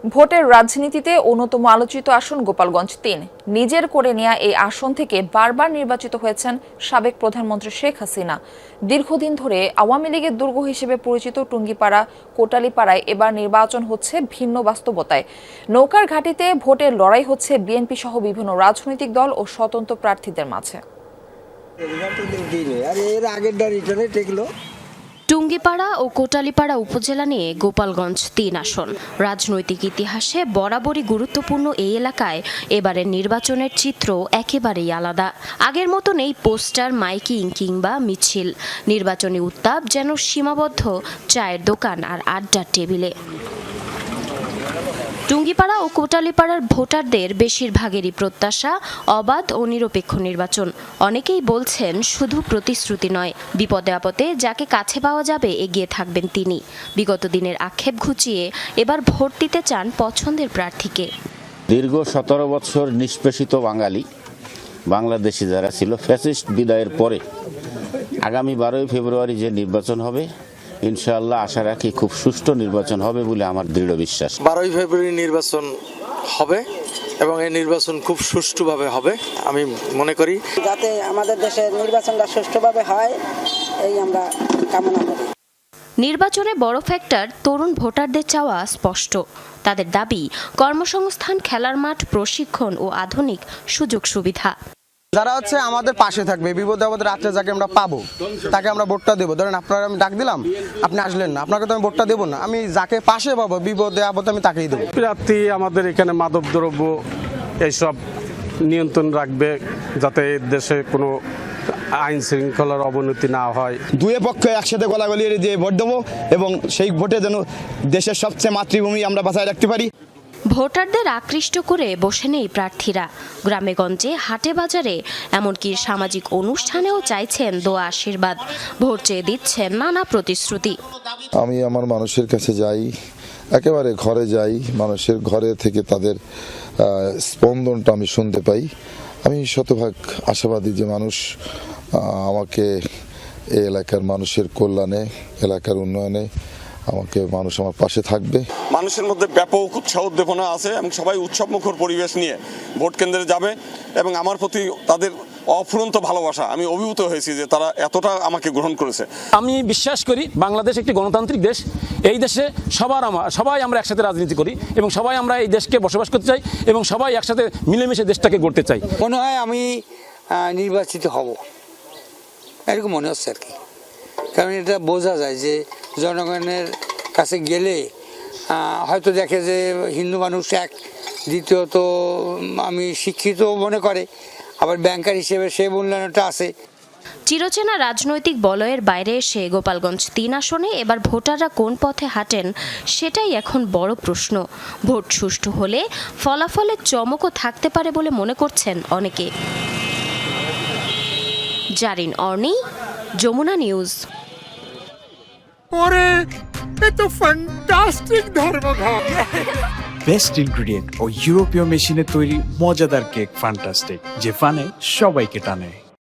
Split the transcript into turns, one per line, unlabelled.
ভোটের রাজনীতিতে অন্যতম আলোচিত আসন গোপালগঞ্জ ৩। নিজের করে নেয়া এই আসন থেকে বারবার নির্বাচিত হয়েছেন সাবেক প্রধানমন্ত্রী শেখ হাসিনা। দীর্ঘদিন ধরে আওয়ামী লীগের দুর্গ হিসেবে পরিচিত টুঙ্গিপাড়া কোটালীপাড়ায় এবার নির্বাচন হচ্ছে ভিন্ন বাস্তবতায়। নৌকার ঘাটিতে ভোটের লড়াই হচ্ছে বিএনপি সহ বিভিন্ন রাজনৈতিক দল ও স্বতন্ত্র প্রার্থীদের মাঝে।
টুঙ্গিপাড়া ও কোটালীপাড়া উপজেলা নিয়ে গোপালগঞ্জ ৩ আসন। রাজনৈতিক ইতিহাসে বরাবরই গুরুত্বপূর্ণ এই এলাকায় এবারের নির্বাচনের চিত্র একেবারেই আলাদা। আগের মতো নেই পোস্টার, মাইকিং কিংবা মিছিল। নির্বাচনী উত্তাপ যেন সীমাবদ্ধ চায়ের দোকান আর আড্ডার টেবিলে। টুঙ্গিপাড়া ও কোটালীপাড়ার ভোটারদের বেশিরভাগেরই প্রত্যাশা অবাধ ও নিরপেক্ষ নির্বাচন। অনেকেই বলছেন শুধু প্রতিশ্রুতি নয়, বিপদে আপদে যাকে কাছে পাওয়া যাবে এগিয়ে থাকবেন তিনি। বিগত দিনের আক্ষেপ ঘুচিয়ে এবার ভোট দিতে চান পছন্দের প্রার্থীকে।
দীর্ঘ 17 বছর নিষ্পেষিত বাঙালি বাংলাদেশি যারা ছিল, ফ্যাসিস্ট বিদায়ের পরে আগামী 12ই ফেব্রুয়ারি যে নির্বাচন হবে, ইনশাআল্লাহ আশা রাখি খুব সুষ্ঠু নির্বাচন হবে বলে আমার দৃঢ় বিশ্বাস।
12ই ফেব্রুয়ারি নির্বাচন হবে এবং এই নির্বাচন খুব সুষ্ঠুভাবে হবে আমি মনে করি।
যাতে আমাদের দেশের নির্বাচনটা সুষ্ঠুভাবে হয় এই আমরা কামনা করি।
নির্বাচনে বড় ফ্যাক্টর তরুণ ভোটারদের চাওয়া স্পষ্ট। তাদের দাবি কর্মসংস্থান, খেলার মাঠ, প্রশিক্ষণ ও আধুনিক সুযোগ সুবিধা।
যারা আমাদের পাশে থাকবে, বিপদে আপদে রাত্রে যাকে আমরা পাবো তাকে আমরা ভোটটা দেবো। ধরেন আপনারা আমি ডাক দিলাম, আপনি আসলেন না, আপনাকে তো আমি ভোটটা দেবো না। আমি যাকে পাশে পাবো বিপদে আপদে আমি তাকেই দেবো।
প্রার্থী আমাদের এখানে মাদকদ্রব্য এইসব নিয়ন্ত্রণ রাখবে, যাতে দেশে কোনো আইন শৃঙ্খলার অবনতি না হয়।
দুই পক্ষে একসাথে গলাগলি দিয়ে ভোট দেবো এবং সেই ভোটে যেন দেশের সবচেয়ে মাতৃভূমি আমরা বাঁচায় রাখতে পারি।
ভোটারদের আকৃষ্ট করে বসে নেই প্রার্থীরা। গ্রামে গঞ্জে, হাটে বাজারে, এমনকি সামাজিক অনুষ্ঠানেও চাইছেন দোয়া আশীর্বাদ। ভোট চেয়ে দিচ্ছেন নানা প্রতিশ্রুতি।
আমি আমার মানুষের কাছে যাই, একেবারে ঘরে যাই, মানুষের ঘরে থেকে তাদের স্পন্দনটা আমি শুনতে পাই। আমি শতভাগ আশাবাদী যে মানুষ আমাকে এই এলাকার মানুষের কল্যাণে, এলাকার উন্নয়নে মানুষ আমার পাশে থাকবে।
মানুষের মধ্যে ব্যাপক উৎসাহ উদ্দীপনা আছে এবং সবাই উৎসবমুখর পরিবেশ নিয়ে ভোট কেন্দ্রে যাবে এবং আমার প্রতি তাদের অফুরন্ত ভালোবাসা, আমি অভিভূত হয়েছি যে তারা এতটা আমাকে গ্রহণ করেছে।
আমি বিশ্বাস করি বাংলাদেশ একটি গণতান্ত্রিক দেশ। এই দেশে সবাই আমরা একসাথে রাজনীতি করি এবং সবাই আমরা এই দেশকে বসবাস করতে চাই এবং সবাই একসাথে মিলেমিশে দেশটাকে গড়তে চাই।
মনে হয় আমি নির্বাচিত হব, এরকম মনে হচ্ছে আর কি। কারণ এটা বোঝা যায় যে জনগণের কাছে গেলে হয়তো দেখে যে হিন্দু মানুষ এক, দ্বিতীয়ত আমি শিক্ষিত মনে করে, আবার ব্যাংকার হিসেবে সে মূল্যায়নটা আছে।
চিরচেনা রাজনৈতিক বলয়ের বাইরে এসে গোপালগঞ্জ ৩ আসনে এবার ভোটাররা কোন পথে হাঁটেন সেটাই এখন বড় প্রশ্ন। ভোট সুষ্ঠু হলে ফলাফলের চমকও থাকতে পারে বলে মনে করছেন অনেকে। Zarin অর্নি, Jamuna news.
Best ingredient ও ইউরোপীয় মেশিনে তৈরি মজাদার কেক ফ্যান্টাস্টিক, যে ফানে সবাইকে টানে।